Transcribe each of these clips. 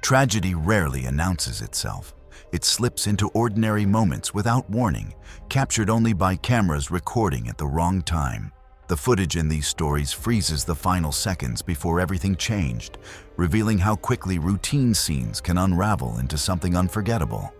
Tragedy rarely announces itself. It slips into ordinary moments without warning, captured only by cameras recording at the wrong time. The footage in these stories freezes the final seconds before everything changed, revealing how quickly routine scenes can unravel into something unforgettable.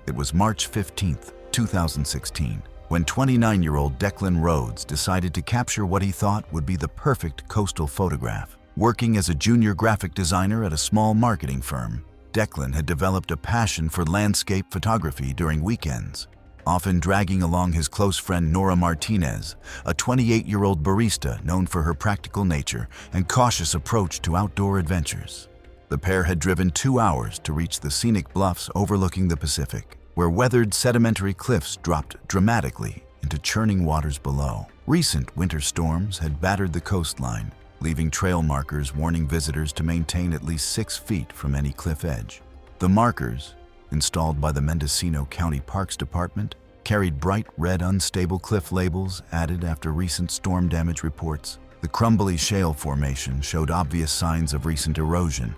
It was March 15, 2016, when 29-year-old Declan Rhodes decided to capture what he thought would be the perfect coastal photograph. Working as a junior graphic designer at a small marketing firm, Declan had developed a passion for landscape photography during weekends, often dragging along his close friend Nora Martinez, a 28-year-old barista known for her practical nature and cautious approach to outdoor adventures. The pair had driven 2 hours to reach the scenic bluffs overlooking the Pacific, where weathered sedimentary cliffs dropped dramatically into churning waters below. Recent winter storms had battered the coastline, leaving trail markers warning visitors to maintain at least 6 feet from any cliff edge. The markers, installed by the Mendocino County Parks Department, carried bright red unstable cliff labels added after recent storm damage reports. The crumbly shale formation showed obvious signs of recent erosion,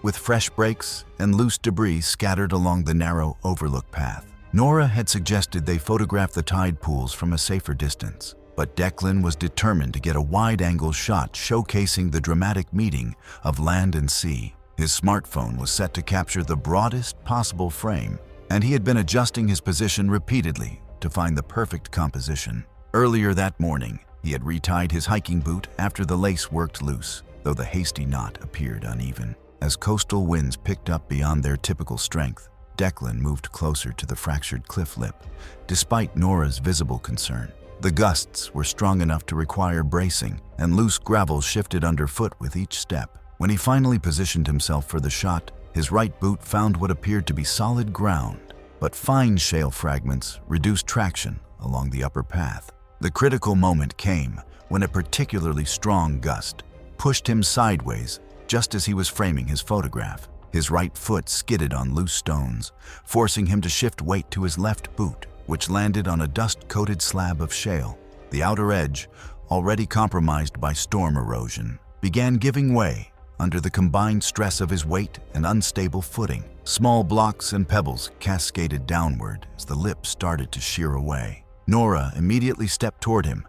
with fresh breaks and loose debris scattered along the narrow overlook path. Nora had suggested they photograph the tide pools from a safer distance, but Declan was determined to get a wide-angle shot showcasing the dramatic meeting of land and sea. His smartphone was set to capture the broadest possible frame, and he had been adjusting his position repeatedly to find the perfect composition. Earlier that morning, he had retied his hiking boot after the lace worked loose, though the hasty knot appeared uneven. As coastal winds picked up beyond their typical strength, Declan moved closer to the fractured cliff lip, despite Nora's visible concern. The gusts were strong enough to require bracing, and loose gravel shifted underfoot with each step. When he finally positioned himself for the shot, his right boot found what appeared to be solid ground, but fine shale fragments reduced traction along the upper path. The critical moment came when a particularly strong gust pushed him sideways just as he was framing his photograph. His right foot skidded on loose stones, forcing him to shift weight to his left boot, which landed on a dust-coated slab of shale. The outer edge, already compromised by storm erosion, began giving way under the combined stress of his weight and unstable footing. Small blocks and pebbles cascaded downward as the lip started to shear away. Nora immediately stepped toward him,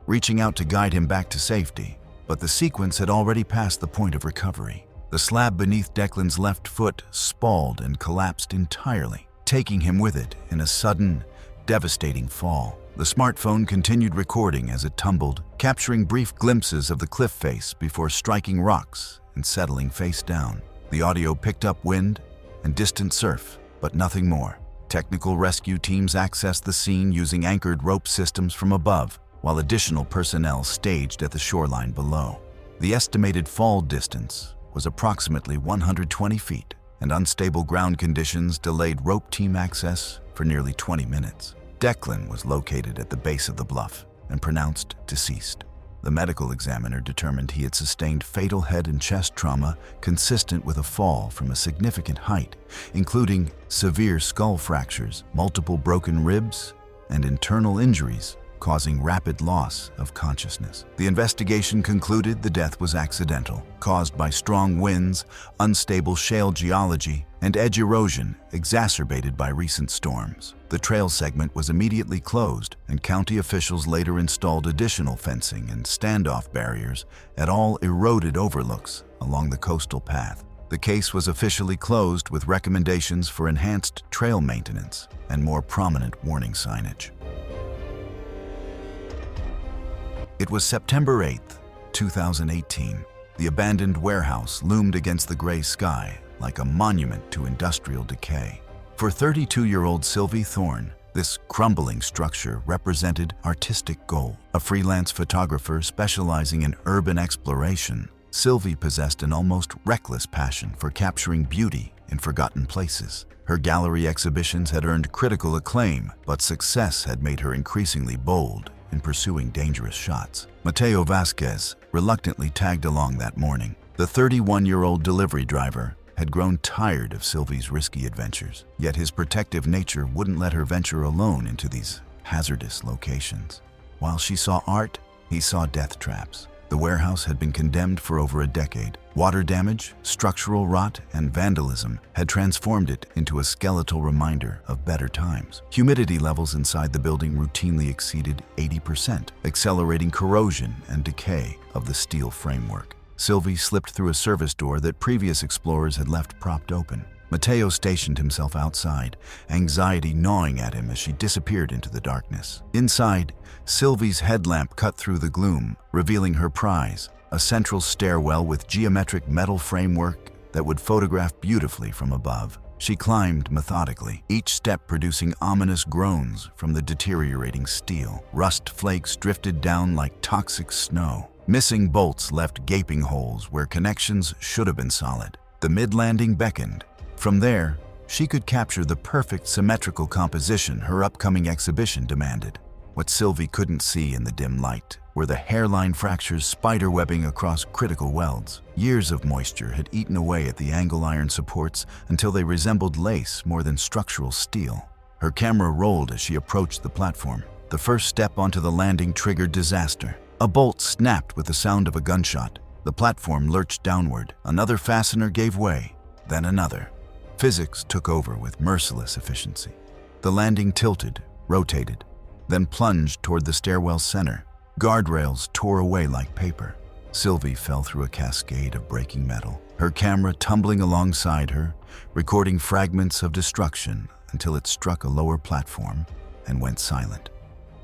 reaching out to guide him back to safety, but the sequence had already passed the point of recovery. The slab beneath Declan's left foot spalled and collapsed entirely, taking him with it in a sudden, devastating fall. The smartphone continued recording as it tumbled, capturing brief glimpses of the cliff face before striking rocks and settling face down. The audio picked up wind and distant surf, but nothing more. Technical rescue teams accessed the scene using anchored rope systems from above, while additional personnel staged at the shoreline below. The estimated fall distance was approximately 120 feet, and unstable ground conditions delayed rope team access for nearly 20 minutes. Declan was located at the base of the bluff and pronounced deceased. The medical examiner determined he had sustained fatal head and chest trauma consistent with a fall from a significant height, including severe skull fractures, multiple broken ribs, and internal injuries, causing rapid loss of consciousness. The investigation concluded the death was accidental, caused by strong winds, unstable shale geology, and edge erosion exacerbated by recent storms. The trail segment was immediately closed, and county officials later installed additional fencing and standoff barriers at all eroded overlooks along the coastal path. The case was officially closed with recommendations for enhanced trail maintenance and more prominent warning signage. It was September 8, 2018. The abandoned warehouse loomed against the gray sky like a monument to industrial decay. For 32-year-old Sylvie Thorne, this crumbling structure represented artistic gold. A freelance photographer specializing in urban exploration, Sylvie possessed an almost reckless passion for capturing beauty in forgotten places. Her gallery exhibitions had earned critical acclaim, but success had made her increasingly bold in pursuing dangerous shots. Mateo Vasquez reluctantly tagged along that morning. The 31-year-old delivery driver had grown tired of Sylvie's risky adventures, yet his protective nature wouldn't let her venture alone into these hazardous locations. While she saw art, he saw death traps. The warehouse had been condemned for over a decade. Water damage, structural rot, and vandalism had transformed it into a skeletal reminder of better times. Humidity levels inside the building routinely exceeded 80%, accelerating corrosion and decay of the steel framework. Sylvie slipped through a service door that previous explorers had left propped open. Matteo stationed himself outside, anxiety gnawing at him as she disappeared into the darkness. Inside, Sylvie's headlamp cut through the gloom, revealing her prize, a central stairwell with geometric metal framework that would photograph beautifully from above. She climbed methodically, each step producing ominous groans from the deteriorating steel. Rust flakes drifted down like toxic snow. Missing bolts left gaping holes where connections should have been solid. The mid-landing beckoned. From there, she could capture the perfect symmetrical composition her upcoming exhibition demanded. What Sylvie couldn't see in the dim light were the hairline fractures spiderwebbing across critical welds. Years of moisture had eaten away at the angle iron supports until they resembled lace more than structural steel. Her camera rolled as she approached the platform. The first step onto the landing triggered disaster. A bolt snapped with the sound of a gunshot. The platform lurched downward. Another fastener gave way, then another. Physics took over with merciless efficiency. The landing tilted, rotated, then plunged toward the stairwell's center. Guardrails tore away like paper. Sylvie fell through a cascade of breaking metal, her camera tumbling alongside her, recording fragments of destruction until it struck a lower platform and went silent.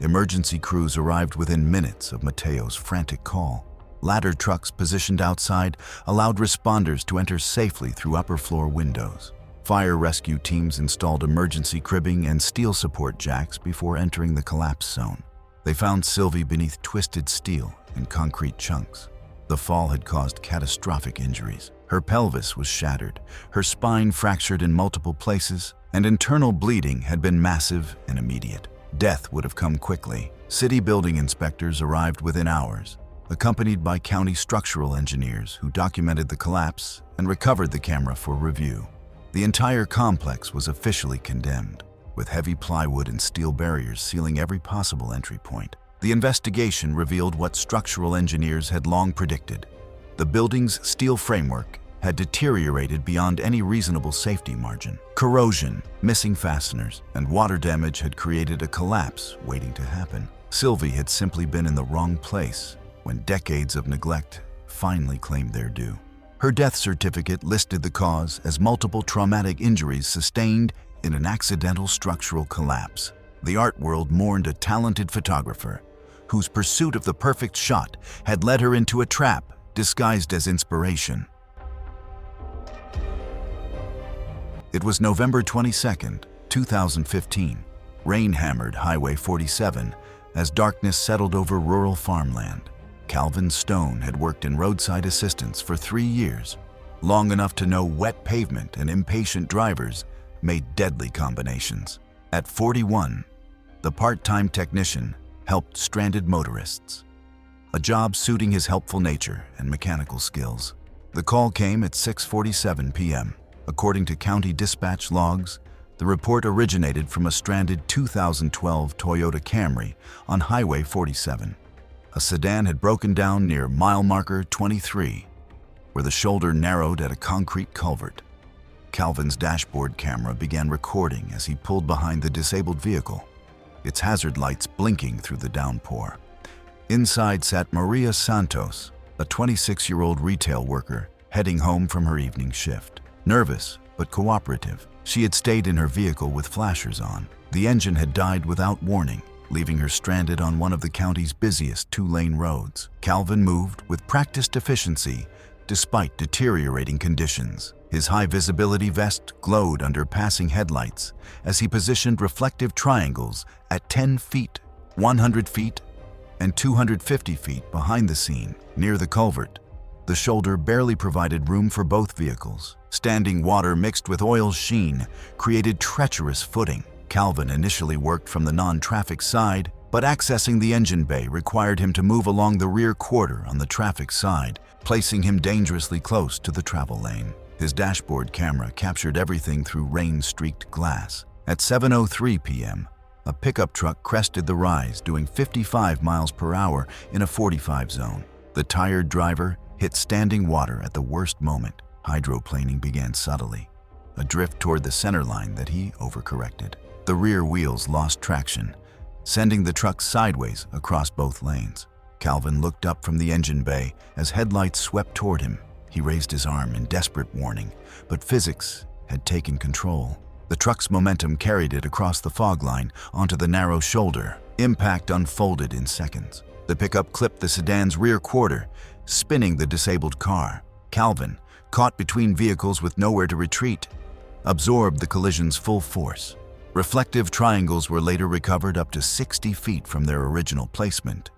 Emergency crews arrived within minutes of Matteo's frantic call. Ladder trucks positioned outside allowed responders to enter safely through upper-floor windows. Fire rescue teams installed emergency cribbing and steel support jacks before entering the collapse zone. They found Sylvie beneath twisted steel and concrete chunks. The fall had caused catastrophic injuries. Her pelvis was shattered, her spine fractured in multiple places, and internal bleeding had been massive and immediate. Death would have come quickly. City building inspectors arrived within hours, accompanied by county structural engineers who documented the collapse and recovered the camera for review. The entire complex was officially condemned, with heavy plywood and steel barriers sealing every possible entry point. The investigation revealed what structural engineers had long predicted. The building's steel framework had deteriorated beyond any reasonable safety margin. Corrosion, missing fasteners, and water damage had created a collapse waiting to happen. Sylvie had simply been in the wrong place when decades of neglect finally claimed their due. Her death certificate listed the cause as multiple traumatic injuries sustained in an accidental structural collapse. The art world mourned a talented photographer whose pursuit of the perfect shot had led her into a trap disguised as inspiration. It was November 22, 2015. Rain hammered Highway 47 as darkness settled over rural farmland. Calvin Stone had worked in roadside assistance for 3 years, long enough to know wet pavement and impatient drivers made deadly combinations. At 41, the part-time technician helped stranded motorists, a job suiting his helpful nature and mechanical skills. The call came at 6:47 p.m. According to county dispatch logs, the report originated from a stranded 2012 Toyota Camry on Highway 47. A sedan had broken down near mile marker 23, where the shoulder narrowed at a concrete culvert. Calvin's dashboard camera began recording as he pulled behind the disabled vehicle, its hazard lights blinking through the downpour. Inside sat Maria Santos, a 26-year-old retail worker heading home from her evening shift. Nervous but cooperative, she had stayed in her vehicle with flashers on. The engine had died without warning, leaving her stranded on one of the county's busiest 2-lane roads. Calvin moved with practiced efficiency despite deteriorating conditions. His high-visibility vest glowed under passing headlights as he positioned reflective triangles at 10 feet, 100 feet, and 250 feet behind the scene, near the culvert. The shoulder barely provided room for both vehicles. Standing water mixed with oil sheen created treacherous footing. Calvin initially worked from the non-traffic side, but accessing the engine bay required him to move along the rear quarter on the traffic side, placing him dangerously close to the travel lane. His dashboard camera captured everything through rain-streaked glass. At 7:03 p.m., a pickup truck crested the rise, doing 55 miles per hour in a 45 zone. The tired driver hit standing water at the worst moment. Hydroplaning began subtly, a drift toward the center line that he overcorrected. The rear wheels lost traction, sending the truck sideways across both lanes. Calvin looked up from the engine bay as headlights swept toward him. He raised his arm in desperate warning, but physics had taken control. The truck's momentum carried it across the fog line onto the narrow shoulder. Impact unfolded in seconds. The pickup clipped the sedan's rear quarter, spinning the disabled car. Calvin, caught between vehicles with nowhere to retreat, absorbed the collision's full force. Reflective triangles were later recovered up to 60 feet from their original placement,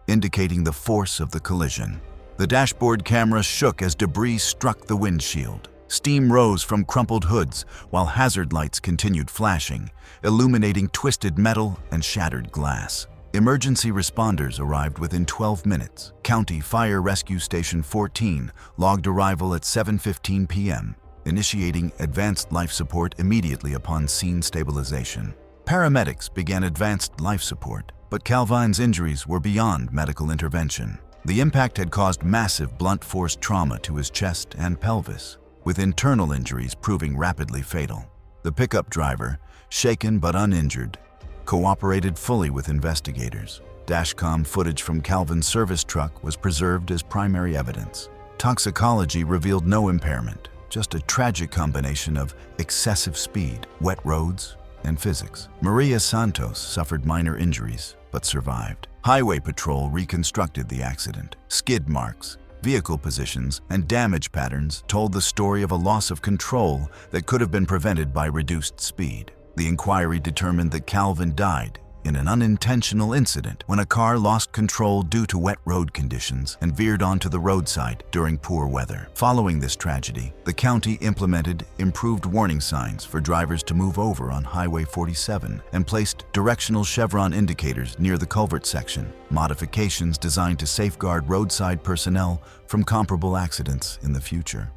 indicating the force of the collision. The dashboard camera shook as debris struck the windshield. Steam rose from crumpled hoods while hazard lights continued flashing, illuminating twisted metal and shattered glass. Emergency responders arrived within 12 minutes. County Fire Rescue Station 14 logged arrival at 7:15 p.m., initiating advanced life support immediately upon scene stabilization. Paramedics began advanced life support, but Calvin's injuries were beyond medical intervention. The impact had caused massive blunt force trauma to his chest and pelvis, with internal injuries proving rapidly fatal. The pickup driver, shaken but uninjured, cooperated fully with investigators. Dashcam footage from Calvin's service truck was preserved as primary evidence. Toxicology revealed no impairment, just a tragic combination of excessive speed, wet roads, and physics. Maria Santos suffered minor injuries, but survived. Highway Patrol reconstructed the accident. Skid marks, vehicle positions, and damage patterns told the story of a loss of control that could have been prevented by reduced speed. The inquiry determined that Calvin died in an unintentional incident when a car lost control due to wet road conditions and veered onto the roadside during poor weather. Following this tragedy, the county implemented improved warning signs for drivers to move over on Highway 47 and placed directional chevron indicators near the culvert section, modifications designed to safeguard roadside personnel from comparable accidents in the future.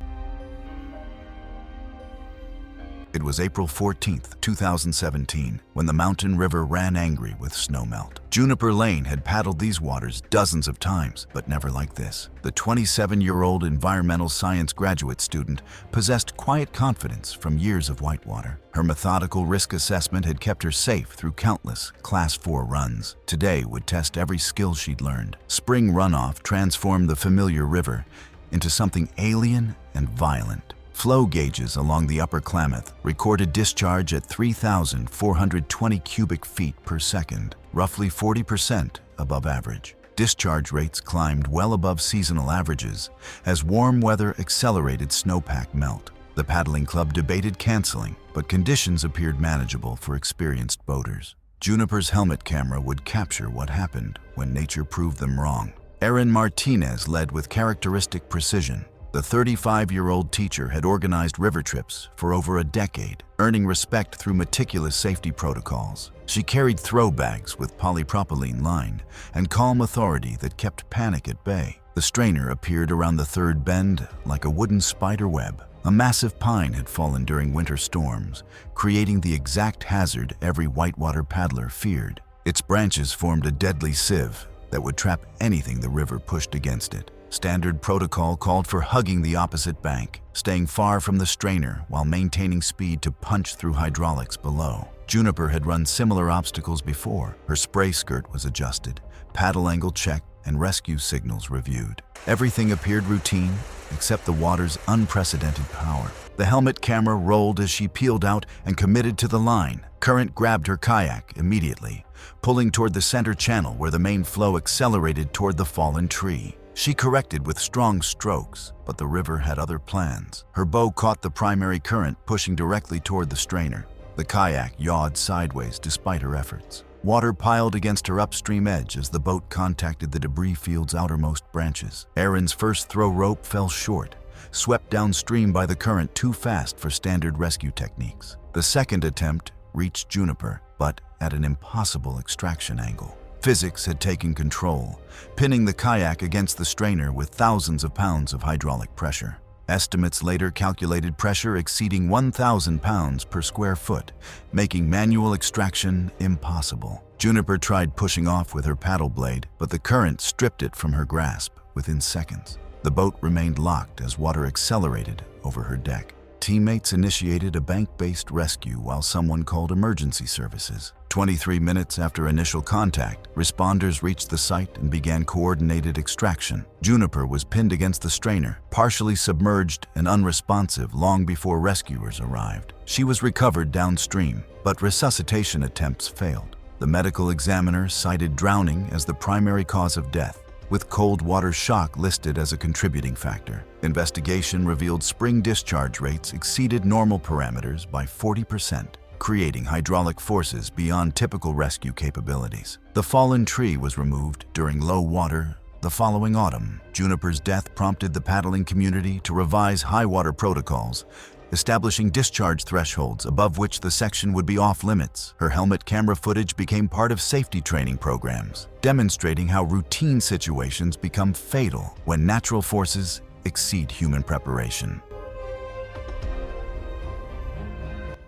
It was April 14, 2017, when the mountain river ran angry with snowmelt. Juniper Lane had paddled these waters dozens of times, but never like this. The 27-year-old environmental science graduate student possessed quiet confidence from years of whitewater. Her methodical risk assessment had kept her safe through countless Class 4 runs. Today would test every skill she'd learned. Spring runoff transformed the familiar river into something alien and violent. Flow gauges along the Upper Klamath recorded discharge at 3,420 cubic feet per second, roughly 40% above average. Discharge rates climbed well above seasonal averages as warm weather accelerated snowpack melt. The paddling club debated canceling, but conditions appeared manageable for experienced boaters. Juniper's helmet camera would capture what happened when nature proved them wrong. Erin Martinez led with characteristic precision. The 35-year-old teacher had organized river trips for over a decade, earning respect through meticulous safety protocols. She carried throw bags with polypropylene line and calm authority that kept panic at bay. The strainer appeared around the third bend like a wooden spider web. A massive pine had fallen during winter storms, creating the exact hazard every whitewater paddler feared. Its branches formed a deadly sieve that would trap anything the river pushed against it. Standard protocol called for hugging the opposite bank, staying far from the strainer while maintaining speed to punch through hydraulics below. Juniper had run similar obstacles before. Her spray skirt was adjusted, paddle angle checked, and rescue signals reviewed. Everything appeared routine except the water's unprecedented power. The helmet camera rolled as she peeled out and committed to the line. Current grabbed her kayak immediately, pulling toward the center channel where the main flow accelerated toward the fallen tree. She corrected with strong strokes, but the river had other plans. Her bow caught the primary current, pushing directly toward the strainer. The kayak yawed sideways despite her efforts. Water piled against her upstream edge as the boat contacted the debris field's outermost branches. Erin's first throw rope fell short, swept downstream by the current too fast for standard rescue techniques. The second attempt reached Juniper, but at an impossible extraction angle. Physics had taken control, pinning the kayak against the strainer with thousands of pounds of hydraulic pressure. Estimates later calculated pressure exceeding 1,000 pounds per square foot, making manual extraction impossible. Juniper tried pushing off with her paddle blade, but the current stripped it from her grasp, within seconds. The boat remained locked as water accelerated over her deck. Teammates initiated a bank-based rescue while someone called emergency services. 23 minutes after initial contact, responders reached the site and began coordinated extraction. Juniper was pinned against the strainer, partially submerged and unresponsive long before rescuers arrived. She was recovered downstream, but resuscitation attempts failed. The medical examiner cited drowning as the primary cause of death, with cold water shock listed as a contributing factor. Investigation revealed spring discharge rates exceeded normal parameters by 40%, creating hydraulic forces beyond typical rescue capabilities. The fallen tree was removed during low water the following autumn. Juniper's death prompted the paddling community to revise high water protocols, establishing discharge thresholds above which the section would be off-limits. Her helmet camera footage became part of safety training programs, demonstrating how routine situations become fatal when natural forces exceed human preparation.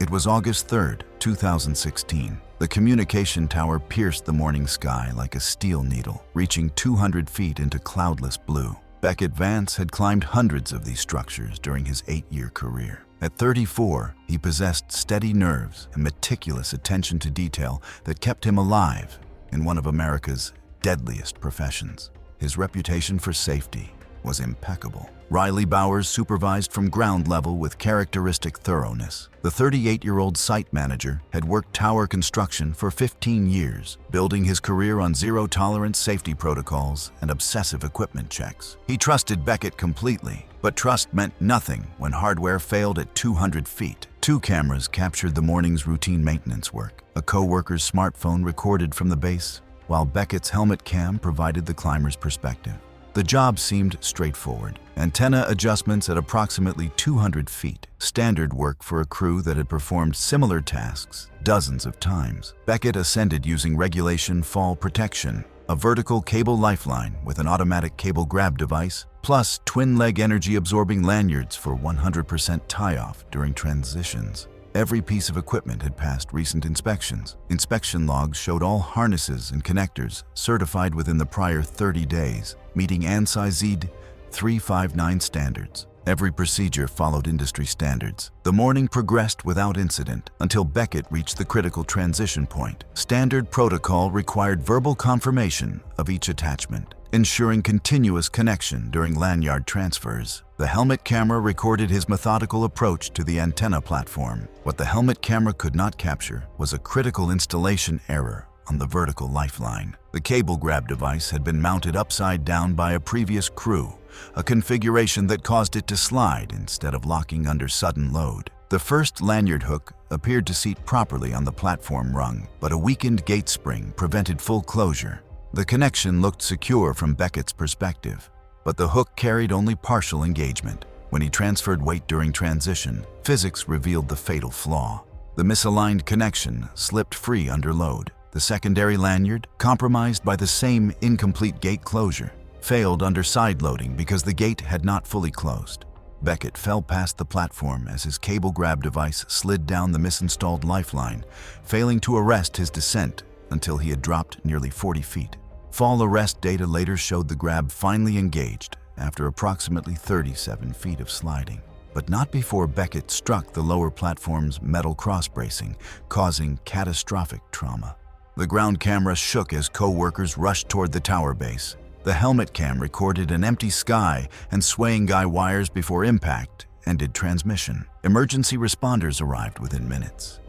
It was August 3, 2016. The communication tower pierced the morning sky like a steel needle, reaching 200 feet into cloudless blue. Beckett Vance had climbed hundreds of these structures during his 8-year career. At 34, he possessed steady nerves and meticulous attention to detail that kept him alive in one of America's deadliest professions. His reputation for safety was impeccable. Riley Bowers supervised from ground level with characteristic thoroughness. The 38-year-old site manager had worked tower construction for 15 years, building his career on zero-tolerance safety protocols and obsessive equipment checks. He trusted Beckett completely, but trust meant nothing when hardware failed at 200 feet. 2 cameras captured the morning's routine maintenance work. A co-worker's smartphone recorded from the base, while Beckett's helmet cam provided the climber's perspective. The job seemed straightforward. Antenna adjustments at approximately 200 feet, standard work for a crew that had performed similar tasks dozens of times. Beckett ascended using regulation fall protection, a vertical cable lifeline with an automatic cable grab device, plus twin-leg energy-absorbing lanyards for 100% tie-off during transitions. Every piece of equipment had passed recent inspections. Inspection logs showed all harnesses and connectors certified within the prior 30 days, meeting ANSI ZEED 359 standards. Every procedure followed industry standards. The morning progressed without incident until Beckett reached the critical transition point. Standard protocol required verbal confirmation of each attachment, ensuring continuous connection during lanyard transfers. The helmet camera recorded his methodical approach to the antenna platform. What the helmet camera could not capture was a critical installation error on the vertical lifeline. The cable grab device had been mounted upside down by a previous crew, a configuration that caused it to slide instead of locking under sudden load. The first lanyard hook appeared to seat properly on the platform rung, but a weakened gate spring prevented full closure. The connection looked secure from Beckett's perspective, but the hook carried only partial engagement. When he transferred weight during transition, physics revealed the fatal flaw. The misaligned connection slipped free under load. The secondary lanyard, compromised by the same incomplete gate closure, failed under side loading because the gate had not fully closed. Beckett fell past the platform as his cable grab device slid down the misinstalled lifeline, failing to arrest his descent until he had dropped nearly 40 feet. Fall arrest data later showed the grab finally engaged after approximately 37 feet of sliding, but not before Beckett struck the lower platform's metal cross-bracing, causing catastrophic trauma. The ground camera shook as co-workers rushed toward the tower base. The helmet cam recorded an empty sky and swaying guy wires before impact ended transmission. Emergency responders arrived within minutes.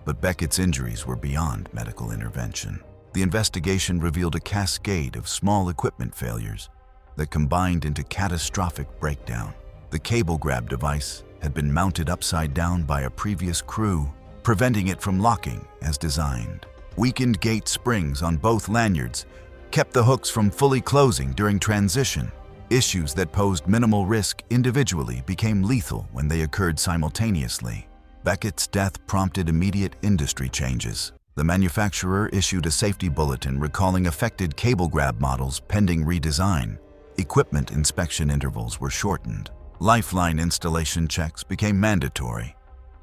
But Beckett's injuries were beyond medical intervention. The investigation revealed a cascade of small equipment failures that combined into catastrophic breakdown. The cable grab device had been mounted upside down by a previous crew, preventing it from locking as designed. Weakened gate springs on both lanyards kept the hooks from fully closing during transition. Issues that posed minimal risk individually became lethal when they occurred simultaneously. Beckett's death prompted immediate industry changes. The manufacturer issued a safety bulletin recalling affected cable grab models pending redesign. Equipment inspection intervals were shortened. Lifeline installation checks became mandatory,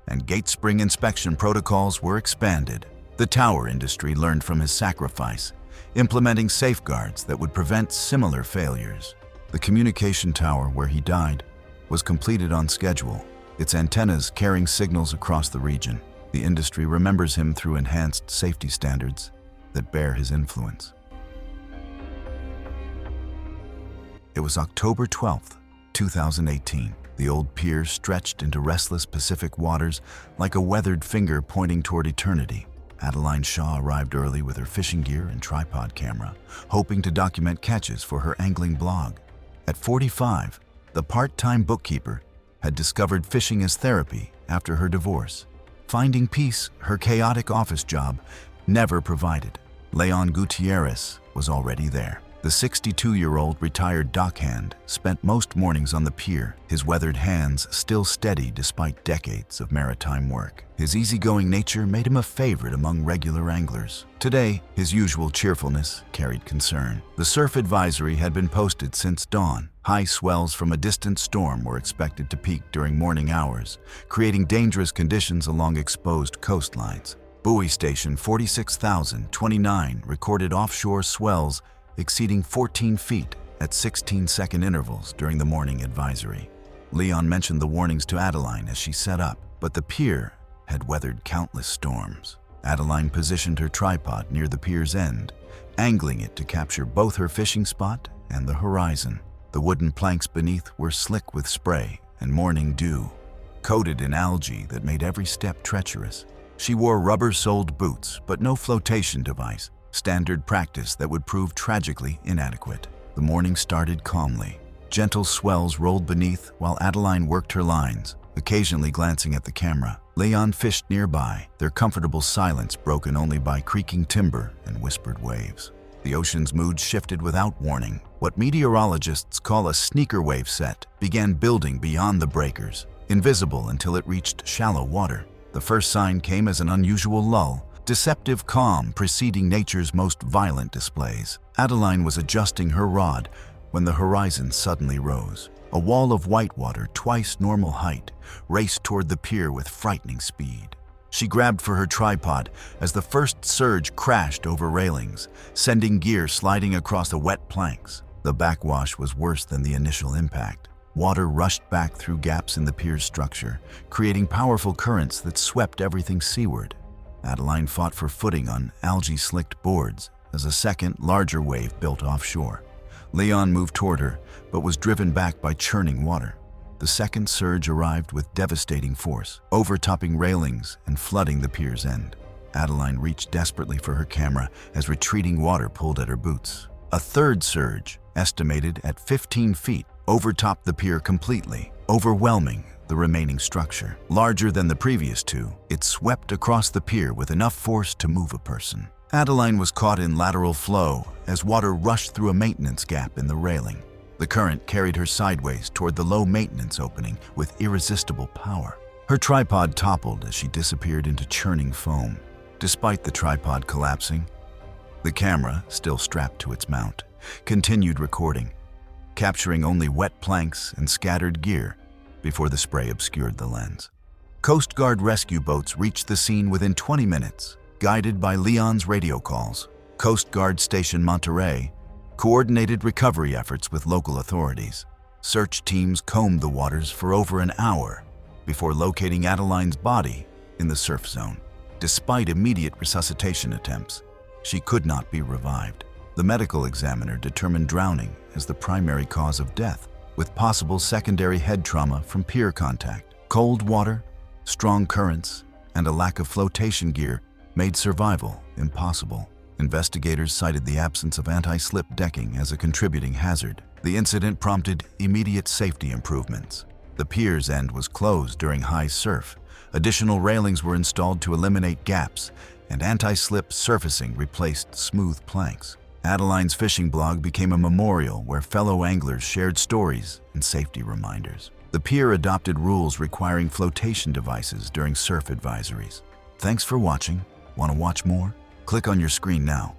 and gate spring inspection protocols were expanded. The tower industry learned from his sacrifice, implementing safeguards that would prevent similar failures. The communication tower where he died was completed on schedule, its antennas carrying signals across the region. The industry remembers him through enhanced safety standards that bear his influence. It was October 12th, 2018. The old pier stretched into restless Pacific waters like a weathered finger pointing toward eternity. Adeline Shaw arrived early with her fishing gear and tripod camera, hoping to document catches for her angling blog. At 45, the part-time bookkeeper had discovered fishing as therapy after her divorce. Finding peace, her chaotic office job never provided. Leon Gutierrez was already there. The 62-year-old retired dockhand spent most mornings on the pier, his weathered hands still steady despite decades of maritime work. His easygoing nature made him a favorite among regular anglers. Today, his usual cheerfulness carried concern. The surf advisory had been posted since dawn. High swells from a distant storm were expected to peak during morning hours, creating dangerous conditions along exposed coastlines. Buoy station 46,029 recorded offshore swells exceeding 14 feet at 16-second intervals during the morning advisory. Leon mentioned the warnings to Adeline as she set up, but the pier had weathered countless storms. Adeline positioned her tripod near the pier's end, angling it to capture both her fishing spot and the horizon. The wooden planks beneath were slick with spray and morning dew, coated in algae that made every step treacherous. She wore rubber-soled boots, but no flotation device, standard practice that would prove tragically inadequate. The morning started calmly. Gentle swells rolled beneath while Adeline worked her lines, occasionally glancing at the camera. Leon fished nearby, their comfortable silence broken only by creaking timber and whispered waves. The ocean's mood shifted without warning. What meteorologists call a sneaker wave set began building beyond the breakers, invisible until it reached shallow water. The first sign came as an unusual lull, deceptive calm preceding nature's most violent displays. Adeline was adjusting her rod when the horizon suddenly rose. A wall of whitewater twice normal height raced toward the pier with frightening speed. She grabbed for her tripod as the first surge crashed over railings, sending gear sliding across the wet planks. The backwash was worse than the initial impact. Water rushed back through gaps in the pier's structure, creating powerful currents that swept everything seaward. Adeline fought for footing on algae-slicked boards as a second, larger wave built offshore. Leon moved toward her, but was driven back by churning water. The second surge arrived with devastating force, overtopping railings and flooding the pier's end. Adeline reached desperately for her camera as retreating water pulled at her boots. A third surge, estimated at 15 feet, overtopped the pier completely, overwhelming the remaining structure. Larger than the previous two, it swept across the pier with enough force to move a person. Adeline was caught in lateral flow as water rushed through a maintenance gap in the railing. The current carried her sideways toward the low maintenance opening with irresistible power. Her tripod toppled as she disappeared into churning foam. Despite the tripod collapsing, the camera, still strapped to its mount, continued recording, capturing only wet planks and scattered gear before the spray obscured the lens. Coast Guard rescue boats reached the scene within 20 minutes, guided by Leon's radio calls. Coast Guard Station Monterey coordinated recovery efforts with local authorities. Search teams combed the waters for over an hour before locating Adeline's body in the surf zone. Despite immediate resuscitation attempts, she could not be revived. The medical examiner determined drowning as the primary cause of death, with possible secondary head trauma from pier contact. Cold water, strong currents, and a lack of flotation gear made survival impossible. Investigators cited the absence of anti-slip decking as a contributing hazard. The incident prompted immediate safety improvements. The pier's end was closed during high surf. Additional railings were installed to eliminate gaps, and anti-slip surfacing replaced smooth planks. Adeline's fishing blog became a memorial where fellow anglers shared stories and safety reminders. The pier adopted rules requiring flotation devices during surf advisories. Thanks for watching. Want to watch more? Click on your screen now.